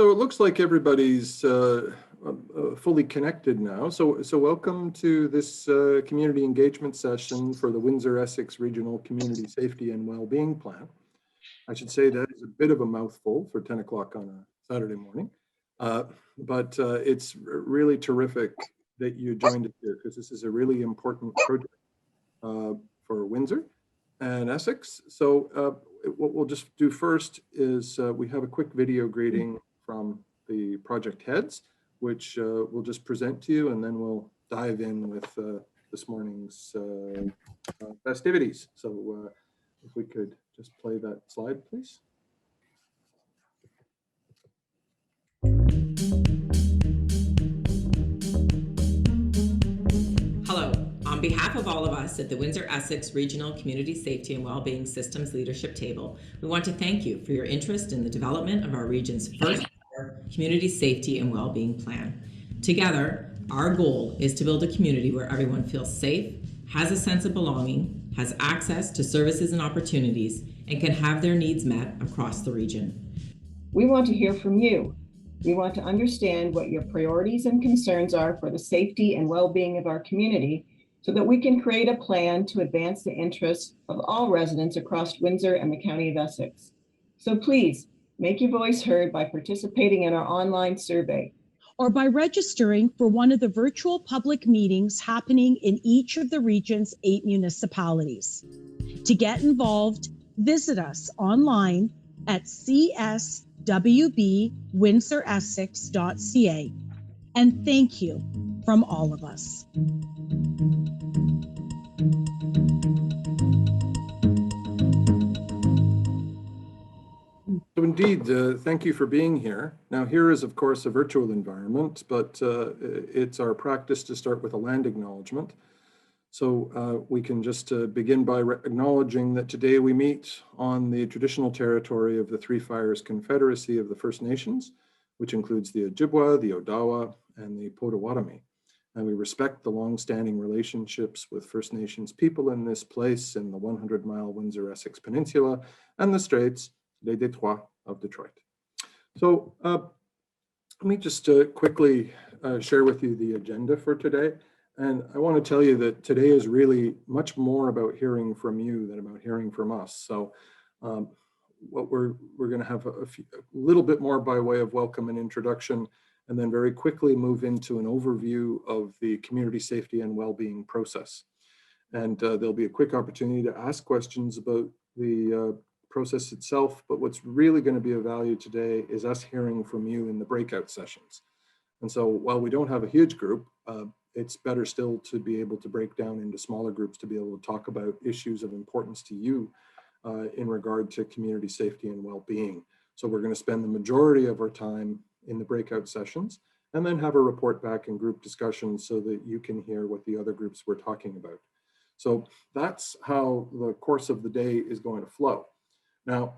So it looks like everybody's fully connected now. So welcome to this community engagement session for the Windsor-Essex Regional Community Safety and Wellbeing Plan. I should say that is a bit of a mouthful for 10 o'clock on a Saturday morning, but it's really terrific that you joined us here because this is a really important project for Windsor and Essex. So what we'll just do first is we have a quick video greeting from the project heads, which we'll just present to you, and then we'll dive in with this morning's festivities. So if we could just play that slide, please. Hello. On behalf of all of us at the Windsor-Essex Regional Community Safety and Wellbeing Systems Leadership Table, we want to thank you for your interest in the development of our region's first Community Safety and Wellbeing Plan. Together, our goal is to build a community where everyone feels safe, has a sense of belonging, has access to services and opportunities, and can have their needs met across the region. We want to hear from you. We want to understand what your priorities and concerns are for the safety and well-being of our community so that we can create a plan to advance the interests of all residents across Windsor and the County of Essex. So please make your voice heard by participating in our online survey, or by registering for one of the virtual public meetings happening in each of the region's 8 municipalities. To get involved, visit us online at CSWB-Windsor-Essex.ca. And thank you from all of us. So indeed, thank you for being here. Now here is of course a virtual environment, but it's our practice to start with a land acknowledgement. So we can just begin by acknowledging that today we meet on the traditional territory of the Three Fires Confederacy of the First Nations, which includes the Ojibwa, the Odawa, and the Potawatomi. And we respect the long-standing relationships with First Nations people in this place in the 100-mile Windsor-Essex Peninsula and the Straits, Les Détroits of Detroit. So let me just quickly share with you the agenda for today. And I want to tell you that today is really much more about hearing from you than about hearing from us. So what we're going to have a little bit more by way of welcome and introduction, and then very quickly move into an overview of the community safety and well-being process. And there'll be a quick opportunity to ask questions about the process itself, but what's really going to be of value today is us hearing from you in the breakout sessions. And so while we don't have a huge group, it's better still to be able to break down into smaller groups to be able to talk about issues of importance to you in regard to community safety and well-being. So we're going to spend the majority of our time in the breakout sessions and then have a report back in group discussions so that you can hear what the other groups were talking about. So that's how the course of the day is going to flow. Now,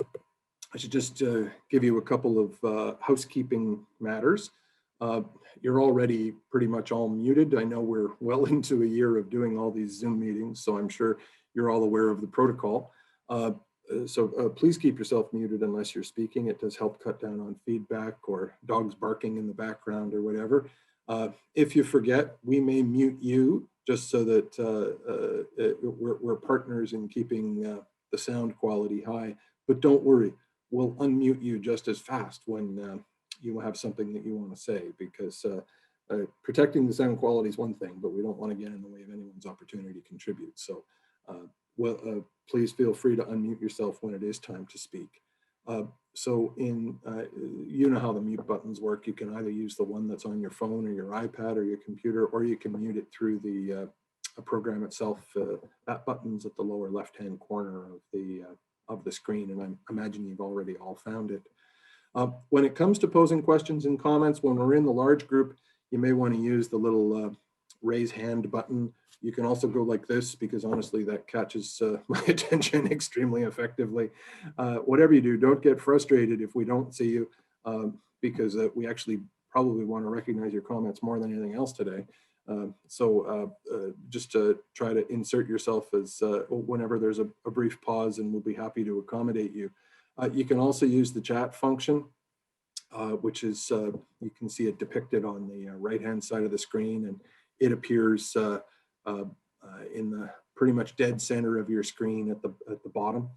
I should just give you a couple of housekeeping matters. You're already pretty much all muted. I know we're well into a year of doing all these Zoom meetings, so I'm sure you're all aware of the protocol. So please keep yourself muted unless you're speaking. It does help cut down on feedback or dogs barking in the background or whatever. If you forget, we may mute you just so that we're partners in keeping the sound quality high. But don't worry, we'll unmute you just as fast when you have something that you want to say, because protecting the sound quality is one thing, but we don't want to get in the way of anyone's opportunity to contribute. So please feel free to unmute yourself when it is time to speak. So you know how the mute buttons work. You can either use the one that's on your phone or your iPad or your computer, or you can mute it through the program itself. That button's at the lower left-hand corner of the screen, and I imagine you've already all found it. When it comes to posing questions and comments, when we're in the large group, you may want to use the little raise hand button. You can also go like this, because honestly, that catches my attention extremely effectively. Whatever you do, don't get frustrated if we don't see you, because we actually probably want to recognize your comments more than anything else today. Just to try to insert yourself as whenever there's a brief pause, and we'll be happy to accommodate you. You can also use the chat function. which is, you can see it depicted on the right-hand side of the screen, and it appears in the pretty much dead center of your screen at the bottom.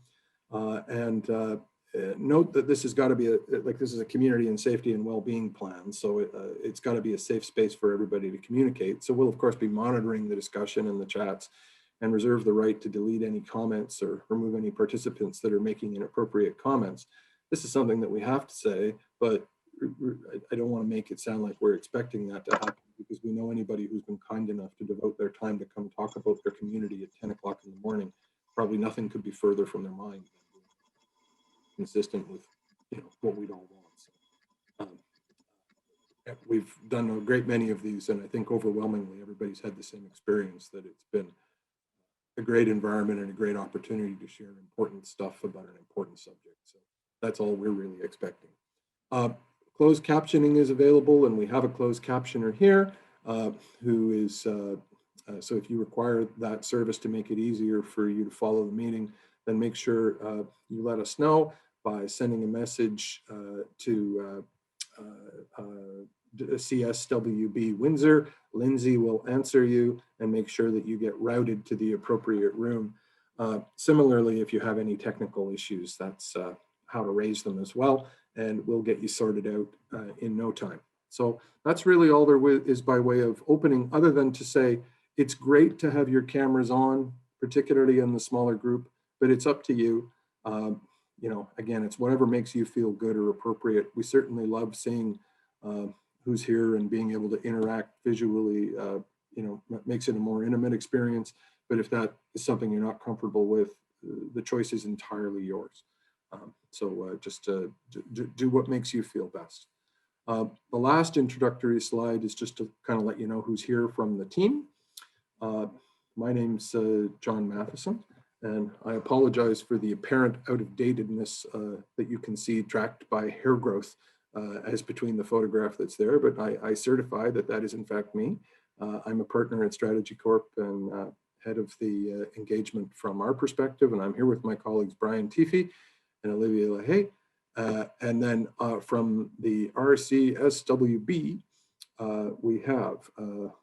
Note that this has got to be this is a community and safety and well-being plan, so it's got to be a safe space for everybody to communicate. So we'll of course be monitoring the discussion and the chats, and reserve the right to delete any comments or remove any participants that are making inappropriate comments. This is something that we have to say, but I don't want to make it sound like we're expecting that to happen, because we know anybody who's been kind enough to devote their time to come talk about their community at 10 o'clock in the morning, probably nothing could be further from their mind, consistent with what we'd all want. So, we've done a great many of these, and I think overwhelmingly everybody's had the same experience, that it's been a great environment and a great opportunity to share important stuff about an important subject. So that's all we're really expecting. Closed captioning is available, and we have a closed captioner here who is, so if you require that service to make it easier for you to follow the meeting, then make sure you let us know by sending a message to CSWB Windsor. Lindsay will answer you and make sure that you get routed to the appropriate room. Similarly, if you have any technical issues, that's how to raise them as well, and we'll get you sorted out in no time. So that's really all there is by way of opening, other than to say it's great to have your cameras on, particularly in the smaller group, but it's up to you. Again, it's whatever makes you feel good or appropriate. We certainly love seeing who's here and being able to interact visually, makes it a more intimate experience. But if that is something you're not comfortable with, the choice is entirely yours. Just do what makes you feel best. The last introductory slide is just to kind of let you know who's here from the team. My name's John Matheson, and I apologize for the apparent out-of-datedness that you can see tracked by hair growth as between the photograph that's there, but I certify that that is in fact me. I'm a partner at Strategy Corp and head of the engagement from our perspective, and I'm here with my colleagues Brian Teefy and Olivia LaHaye. And then from the CSWB, we have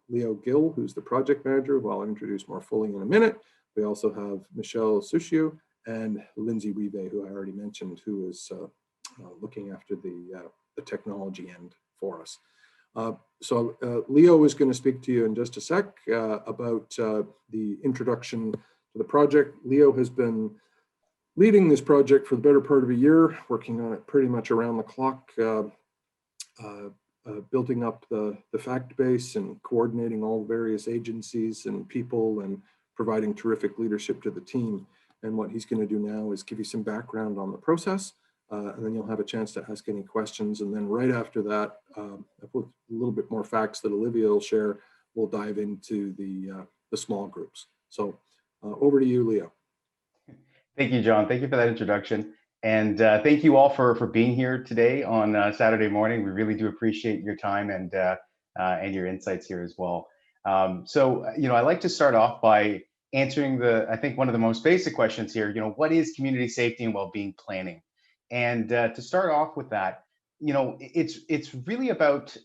Leo Gill, who's the project manager, who I'll introduce more fully in a minute. We also have Michelle Sushio and Lindsay Rive, who I already mentioned, who is looking after the technology end for us. Leo is going to speak to you in just a sec about the introduction to the project. Leo has been leading this project for the better part of a year, working on it pretty much around the clock, building up the fact base and coordinating all the various agencies and people and providing terrific leadership to the team. And what he's going to do now is give you some background on the process, and then you'll have a chance to ask any questions. And then right after that, with a little bit more facts that Olivia will share, we'll dive into the small groups. So over to you, Leo. Thank you, John. Thank you for that introduction. And thank you all for being here today on Saturday morning. We really do appreciate your time and your insights here as well. I like to start off by answering I think one of the most basic questions here, what is community safety and well-being planning? And to start off with that, it's really about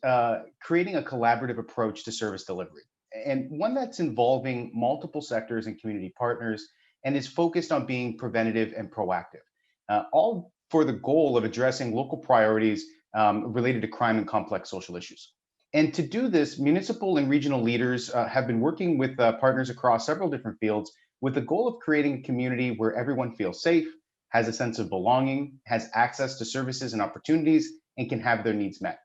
creating a collaborative approach to service delivery, and one that's involving multiple sectors and community partners, and is focused on being preventative and proactive, all for the goal of addressing local priorities related to crime and complex social issues. And to do this, municipal and regional leaders have been working with partners across several different fields with the goal of creating a community where everyone feels safe, has a sense of belonging, has access to services and opportunities, and can have their needs met.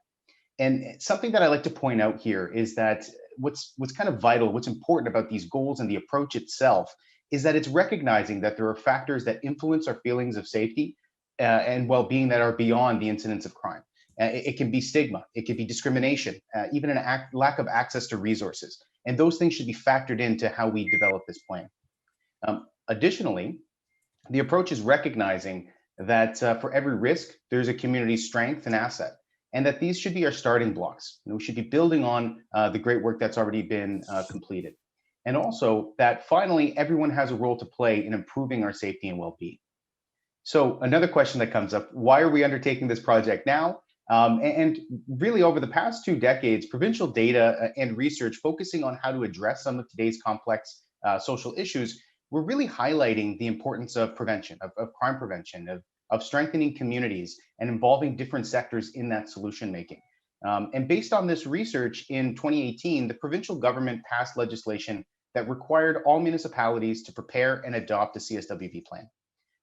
And something that I like to point out here is that what's kind of vital, what's important about these goals and the approach itself is that it's recognizing that there are factors that influence our feelings of safety and well-being that are beyond the incidence of crime. It can be stigma, it could be discrimination, even a lack of access to resources. And those things should be factored into how we develop this plan. Additionally, the approach is recognizing that for every risk, there's a community strength and asset, and that these should be our starting blocks. We should be building on the great work that's already been completed. And also that finally, everyone has a role to play in improving our safety and well-being. So another question that comes up, why are we undertaking this project now? And really over the past 2 decades, provincial data and research focusing on how to address some of today's complex social issues, we're really highlighting the importance of prevention, of crime prevention, of strengthening communities and involving different sectors in that solution making. And based on this research, in 2018, the provincial government passed legislation that required all municipalities to prepare and adopt a CSWB plan.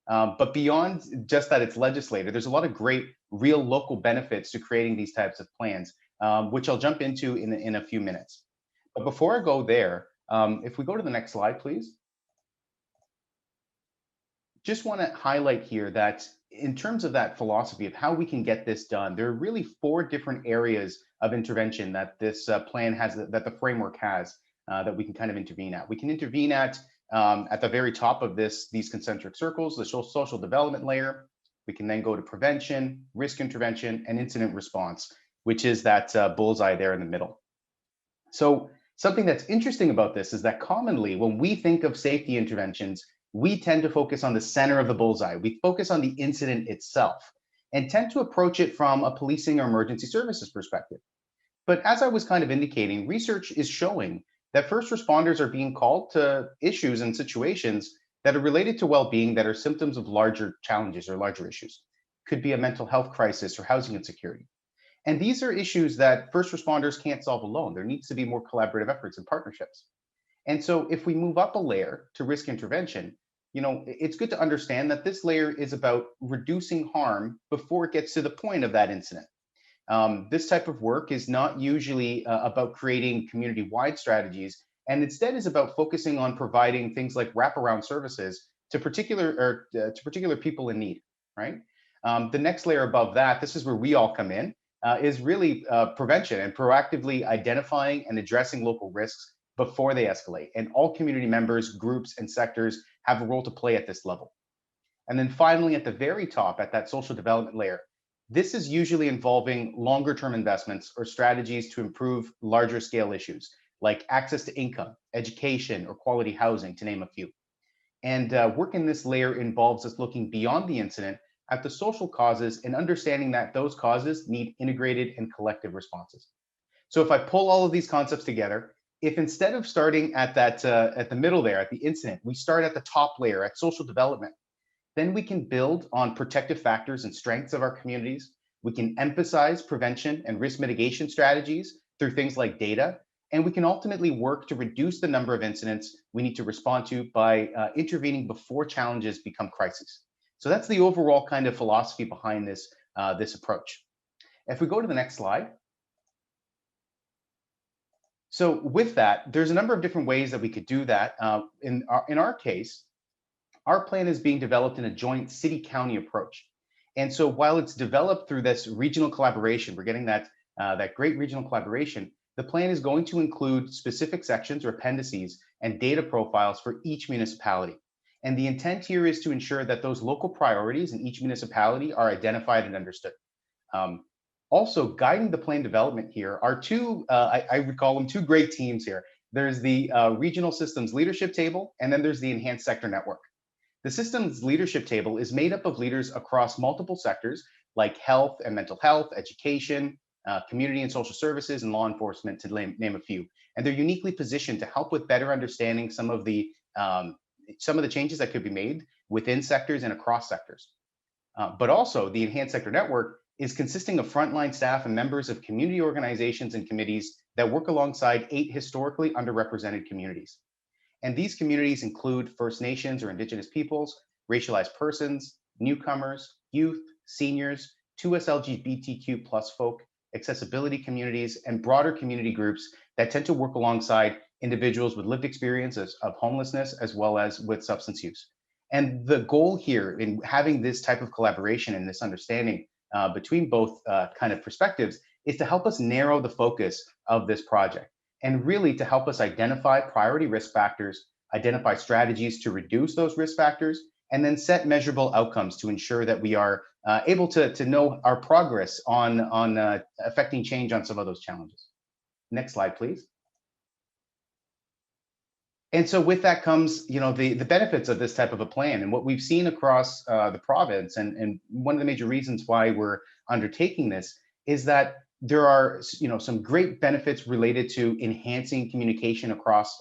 But beyond just that it's legislated, there's a lot of great real local benefits to creating these types of plans, which I'll jump into in a few minutes. But before I go there, if we go to the next slide, please. Just want to highlight here that in terms of that philosophy of how we can get this done, there are really 4 different areas of intervention that this plan has, that the framework has, that we can kind of intervene at. We can intervene at the very top of these concentric circles, the social development layer. We can then go to prevention, risk intervention, and incident response, which is that bullseye there in the middle. So something that's interesting about this is that commonly when we think of safety interventions, we tend to focus on the center of the bullseye. We focus on the incident itself and tend to approach it from a policing or emergency services perspective. But as I was kind of indicating, research is showing that first responders are being called to issues and situations that are related to well-being that are symptoms of larger challenges or larger issues. Could be a mental health crisis or housing insecurity. And these are issues that first responders can't solve alone. There needs to be more collaborative efforts and partnerships. And so if we move up a layer to risk intervention, it's good to understand that this layer is about reducing harm before it gets to the point of that incident. This type of work is not usually about creating community-wide strategies, and instead is about focusing on providing things like wraparound services to particular people in need, right? The next layer above that, this is where we all come in, is really prevention and proactively identifying and addressing local risks before they escalate. And all community members, groups, and sectors have a role to play at this level. And then finally, at the very top, at that social development layer, this is usually involving longer term investments or strategies to improve larger scale issues like access to income, education, or quality housing, to name a few. And work in this layer involves us looking beyond the incident at the social causes and understanding that those causes need integrated and collective responses. So if I pull all of these concepts together, if instead of starting at the middle there, at the incident, we start at the top layer, at social development, then we can build on protective factors and strengths of our communities. We can emphasize prevention and risk mitigation strategies through things like data, and we can ultimately work to reduce the number of incidents we need to respond to by intervening before challenges become crises. So that's the overall kind of philosophy behind this approach. If we go to the next slide. So with that, there's a number of different ways that we could do that. In our case, our plan is being developed in a joint city-county approach. And so while it's developed through this regional collaboration, we're getting that great regional collaboration, the plan is going to include specific sections or appendices and data profiles for each municipality. And the intent here is to ensure that those local priorities in each municipality are identified and understood. Also, guiding the plan development here are I would call them 2 great teams here. There's the Regional Systems Leadership Table, and then there's the Enhanced Sector Network. The Systems Leadership Table is made up of leaders across multiple sectors like health and mental health, education, community and social services, and law enforcement, to name a few. And they're uniquely positioned to help with better understanding some of the changes that could be made within sectors and across sectors. But also, the Enhanced Sector Network is consisting of frontline staff and members of community organizations and committees that work alongside 8 historically underrepresented communities. And these communities include First Nations or Indigenous peoples, racialized persons, newcomers, youth, seniors, 2S LGBTQ+ folk, accessibility communities, and broader community groups that tend to work alongside individuals with lived experiences of homelessness as well as with substance use. And the goal here in having this type of collaboration and this understanding between both kind of perspectives is to help us narrow the focus of this project and really to help us identify priority risk factors, identify strategies to reduce those risk factors, and then set measurable outcomes to ensure that we are able to know our progress on affecting change on some of those challenges. Next slide, please. And so with that comes, the benefits of this type of a plan. And what we've seen across the province, and one of the major reasons why we're undertaking this, is that there are some great benefits related to enhancing communication across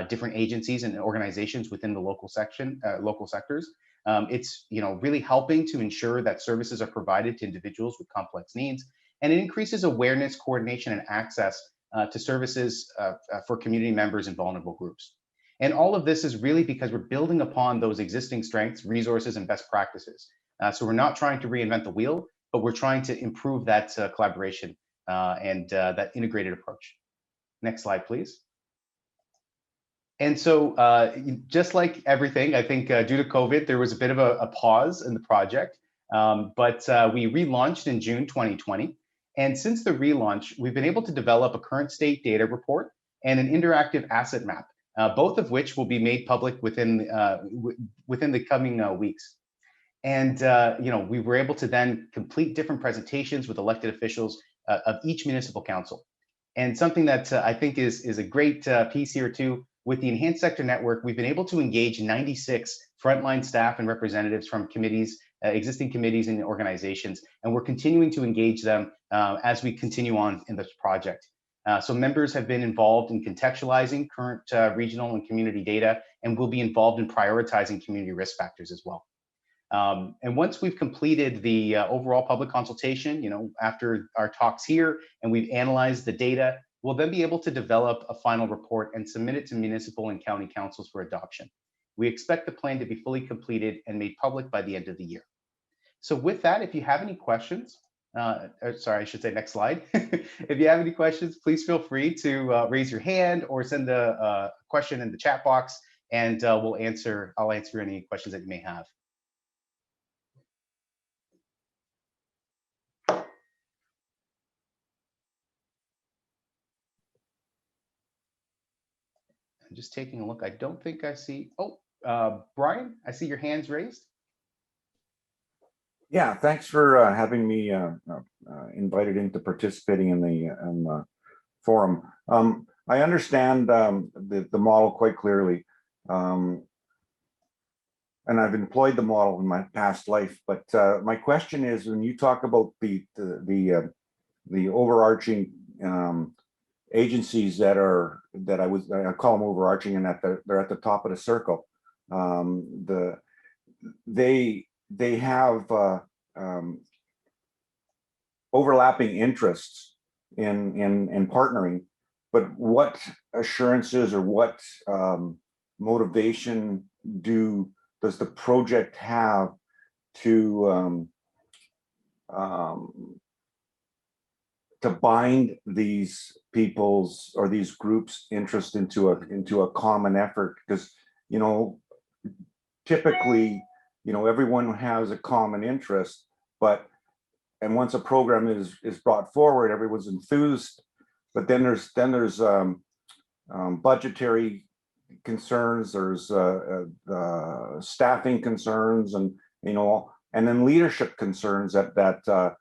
different agencies and organizations within the local sectors. It's really helping to ensure that services are provided to individuals with complex needs, and it increases awareness, coordination, and access to services for community members and vulnerable groups. And all of this is really because we're building upon those existing strengths, resources, and best practices. So we're not trying to reinvent the wheel, but we're trying to improve that collaboration and that integrated approach. Next slide, please. And so just like everything, I think due to COVID, there was a bit of a pause in the project, but we relaunched in June 2020. And since the relaunch, we've been able to develop a current state data report and an interactive asset map, both of which will be made public within the coming weeks. And we were able to then complete different presentations with elected officials of each municipal council. And something that I think is a great piece here too, with the Enhanced Sector Network, we've been able to engage 96 frontline staff and representatives from committees, existing committees and organizations, and we're continuing to engage them as we continue on in this project. So members have been involved in contextualizing current regional and community data, and will be involved in prioritizing community risk factors as well. And once we've completed the overall public consultation, after our talks here, and we've analyzed the data, we'll then be able to develop a final report and submit it to municipal and county councils for adoption. We expect the plan to be fully completed and made public by the end of the year. So with that, if you have any questions, sorry, I should say next slide. If you have any questions, please feel free to raise your hand or send a question in the chat box, and I'll answer any questions that you may have. I'm just taking a look. I don't think I see. Oh, Brian, I see your hands raised. Yeah, thanks for having me invited into participating in the forum. I understand the model quite clearly, and I've employed the model in my past life. But my question is, when you talk about the overarching agencies that I call them overarching, and they're at the top of the circle, they have overlapping interests in partnering, but what assurances or what motivation does the project have to bind these people's or these groups' interest into a common effort? Because typically everyone has a common interest, and once a program is brought forward, everyone's enthused. But then there's budgetary concerns, there's staffing concerns, and then leadership concerns that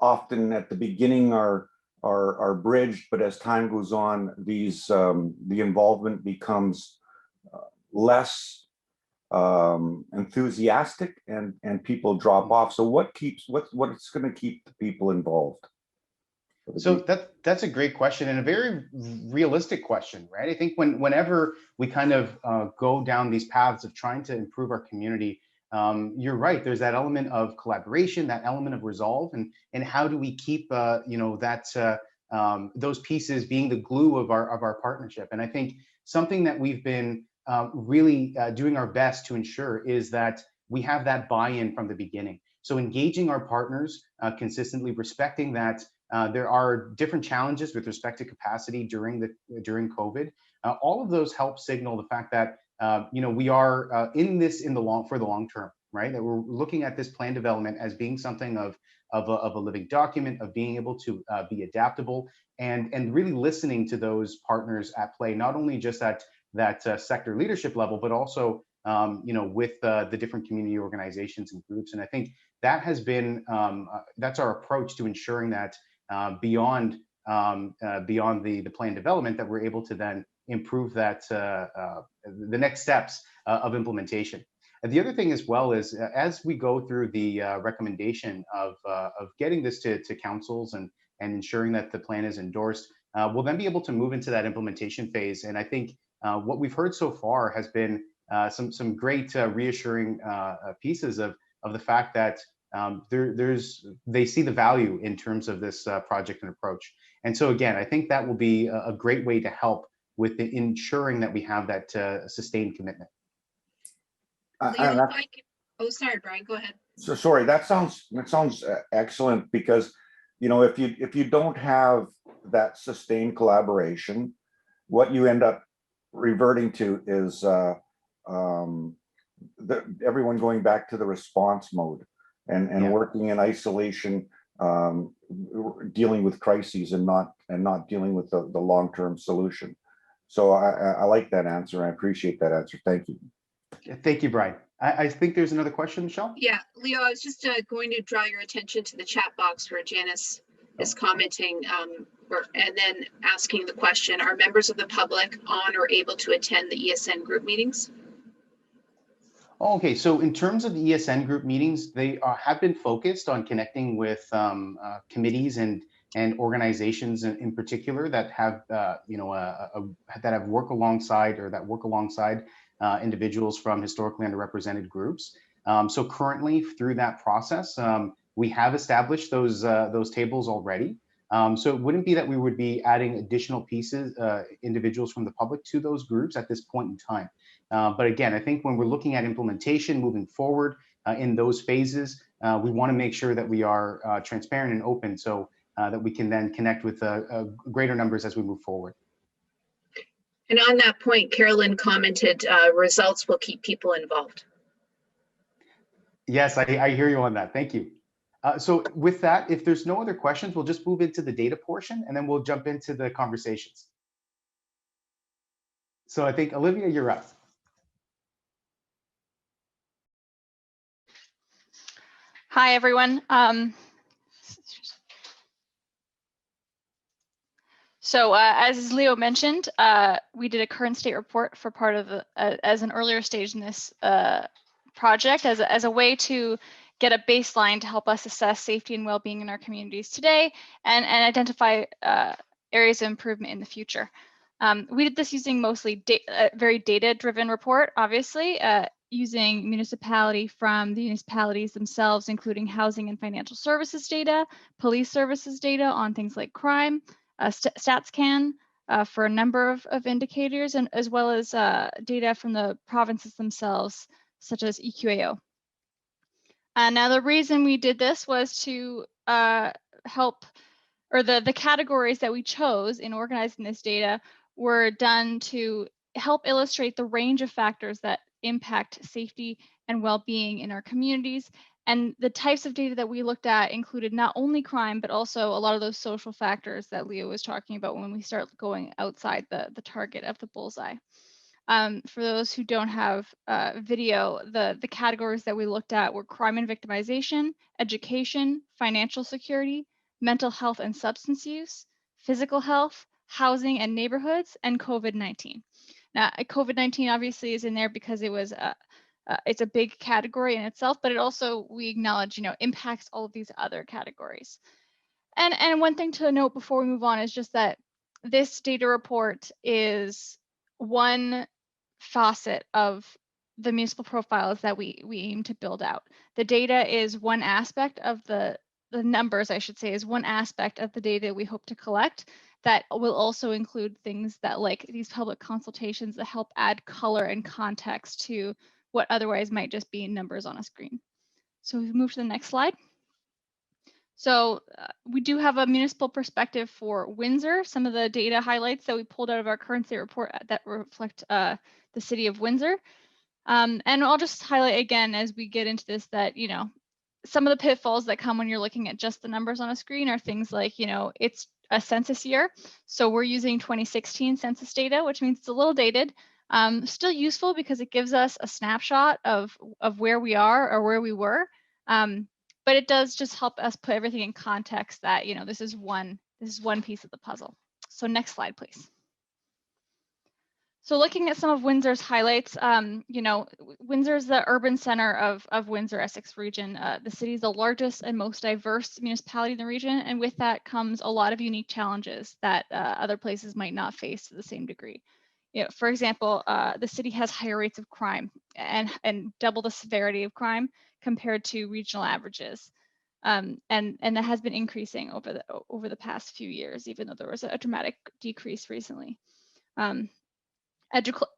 often at the beginning are bridged, but as time goes on, the involvement becomes less enthusiastic, and people drop off. So what's going to keep the people involved? So that's a great question, and a very realistic question, right? I think whenever we kind of go down these paths of trying to improve our community, you're right. There's that element of collaboration, that element of resolve, and how do we keep those pieces being the glue of our partnership? And I think something that we've been really doing our best to ensure is that we have that buy-in from the beginning. So engaging our partners consistently, respecting that there are different challenges with respect to capacity during COVID. All of those help signal the fact that we are in this for the long term, right? That we're looking at this plan development as being something of a living document, of being able to be adaptable, and really listening to those partners at play, not only just at that sector leadership level, but also with the different community organizations and groups. And I think that has been that's our approach to ensuring that beyond the plan development, that we're able to then improve that the next steps of implementation. The other thing as well is as we go through the recommendation of getting this to councils and ensuring that the plan is endorsed, we'll then be able to move into that implementation phase. And I think what we've heard so far has been some great reassuring pieces of the fact that they see the value in terms of this project and approach. And so again, I think that will be a great way to help with ensuring that we have that sustained commitment. Leo, oh, sorry, Brian, go ahead. So sorry, that sounds excellent, because if you don't have that sustained collaboration, what you end up reverting to is everyone going back to the response mode and working in isolation, dealing with crises and not dealing with the long-term solution. So I like that answer. I appreciate that answer. Thank you. Thank you, Brian. I think there's another question, Michelle. Yeah, Leo, I was just going to draw your attention to the chat box where Janice is commenting and then asking the question, are members of the public on or able to attend the ESN group meetings? Okay, so in terms of the ESN group meetings, they have been focused on connecting with committees and organizations in particular that have that have work alongside individuals from historically underrepresented groups. So currently through that process, we have established those tables already. So it wouldn't be that we would be adding additional pieces, individuals from the public to those groups at this point in time. But again, I think when we're looking at implementation moving forward in those phases, we want to make sure that we are transparent and open so that we can then connect with greater numbers as we move forward. And on that point, Carolyn commented, results will keep people involved. Yes, I hear you on that. Thank you. So with that, if there's no other questions, we'll just move into the data portion and then we'll jump into the conversations. So I think, Olivia, you're up. Hi, everyone. So as Leo mentioned, we did a current state report for part of the, as an earlier stage in this project as a way to get a baseline to help us assess safety and well-being in our communities today and identify areas of improvement in the future. We did this using mostly very data-driven report, obviously, using municipality from the municipalities themselves, including housing and financial services data, police services data on things like crime, StatsCan for a number of indicators, and as well as data from the provinces themselves, such as EQAO. Now the reason we did this was to help, or the categories that we chose in organizing this data were done to help illustrate the range of factors that impact safety and well-being in our communities. And the types of data that we looked at included not only crime, but also a lot of those social factors that Leo was talking about when we start going outside the target of the bullseye. For those who don't have video, the categories that we looked at were crime and victimization, education, financial security, mental health and substance use, physical health, housing and neighborhoods, and COVID-19. Now, COVID-19 obviously is in there because it was it's a big category in itself, but it also, we acknowledge, impacts all of these other categories. And one thing to note before we move on is just that this data report is one facet of the municipal profiles that we aim to build out. The data is one aspect of the numbers, I should say, is one aspect of the data we hope to collect that will also include things that like these public consultations that help add color and context to what otherwise might just be numbers on a screen. So we move to the next slide. So we do have a municipal perspective for Windsor. Some of the data highlights that we pulled out of our current state report that reflect the City of Windsor. And I'll just highlight again as we get into this that, some of the pitfalls that come when you're looking at just the numbers on a screen are things like, it's a census year. So we're using 2016 census data, which means it's a little dated. Still useful because it gives us a snapshot of where we are or where we were. But it does just help us put everything in context that, this is one piece of the puzzle. So next slide, please. So looking at some of Windsor's highlights, you know, Windsor is the urban center of Windsor-Essex region. The city is the largest and most diverse municipality in the region, and with that comes a lot of unique challenges that other places might not face to the same degree. You know, for example, the city has higher rates of crime and double the severity of crime compared to regional averages. And that has been increasing over the past few years, even though there was a dramatic decrease recently.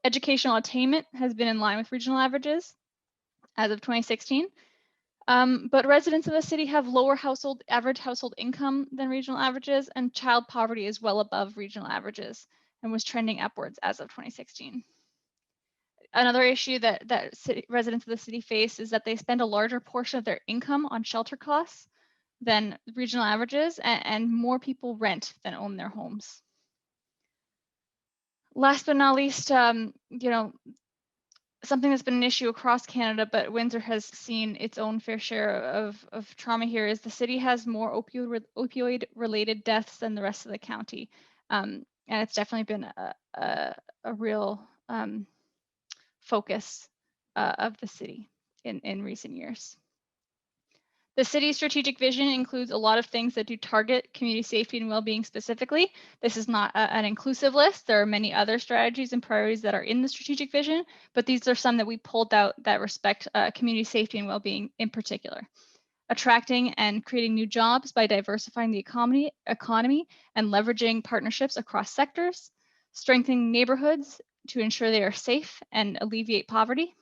Educational attainment has been in line with regional averages as of 2016. But residents of the city have lower average household income than regional averages, and child poverty is well above regional averages and was trending upwards as of 2016. Another issue that residents of the city face is that they spend a larger portion of their income on shelter costs than regional averages, and more people rent than own their homes. Last but not least, you know, something that's been an issue across Canada, but Windsor has seen its own fair share of trauma here, is the city has more opioid-related deaths than the rest of the county. And it's definitely been a real focus of the city in recent years. The city's strategic vision includes a lot of things that do target community safety and well-being specifically. This is not an inclusive list. There are many other strategies and priorities that are in the strategic vision, but these are some that we pulled out that respect community safety and well-being in particular. Attracting and creating new jobs by diversifying the economy and leveraging partnerships across sectors. Strengthening neighborhoods to ensure they are safe and alleviate poverty.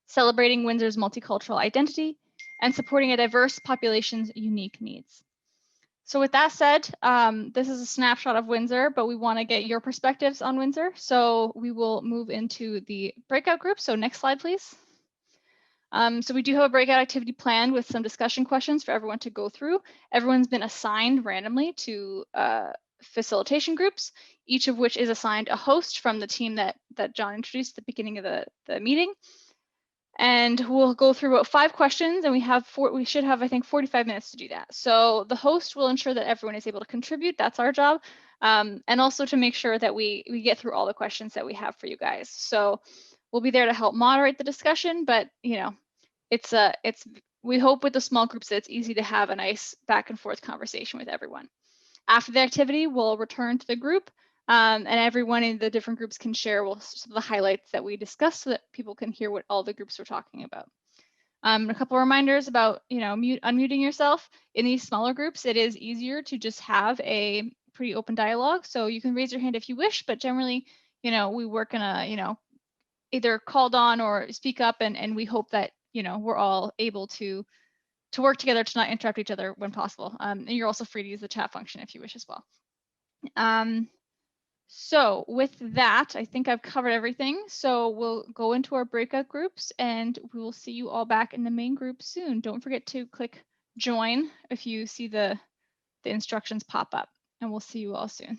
Celebrating Windsor's multicultural identity, and supporting a diverse population's unique needs. So with that said, this is a snapshot of Windsor, but we want to get your perspectives on Windsor. So we will move into the breakout group. So next slide, please. So we do have a breakout activity planned with some discussion questions for everyone to go through. Everyone's been assigned randomly to facilitation groups, each of which is assigned a host from the team that John introduced at the beginning of the meeting. And we'll go through about 5 questions, and we should have, I think, 45 minutes to do that. So the host will ensure that everyone is able to contribute. That's our job. And also to make sure that we get through all the questions that we have for you guys. So we'll be there to help moderate the discussion, but you know, we hope with the small groups that it's easy to have a nice back and forth conversation with everyone. After the activity, we'll return to the group. And everyone in the different groups can share the highlights that we discussed so that people can hear what all the groups are talking about. A couple of reminders about, you know, unmuting yourself. In these smaller groups, it is easier to just have a pretty open dialogue. So you can raise your hand if you wish, but generally, you know, we work in a, you know, either called on or speak up, and we hope that, you know, we're all able to work together to not interrupt each other when possible. And you're also free to use the chat function if you wish as well. So with that, I think I've covered everything. So we'll go into our breakout groups, and we will see you all back in the main group soon. Don't forget to click join if you see the instructions pop up, and we'll see you all soon.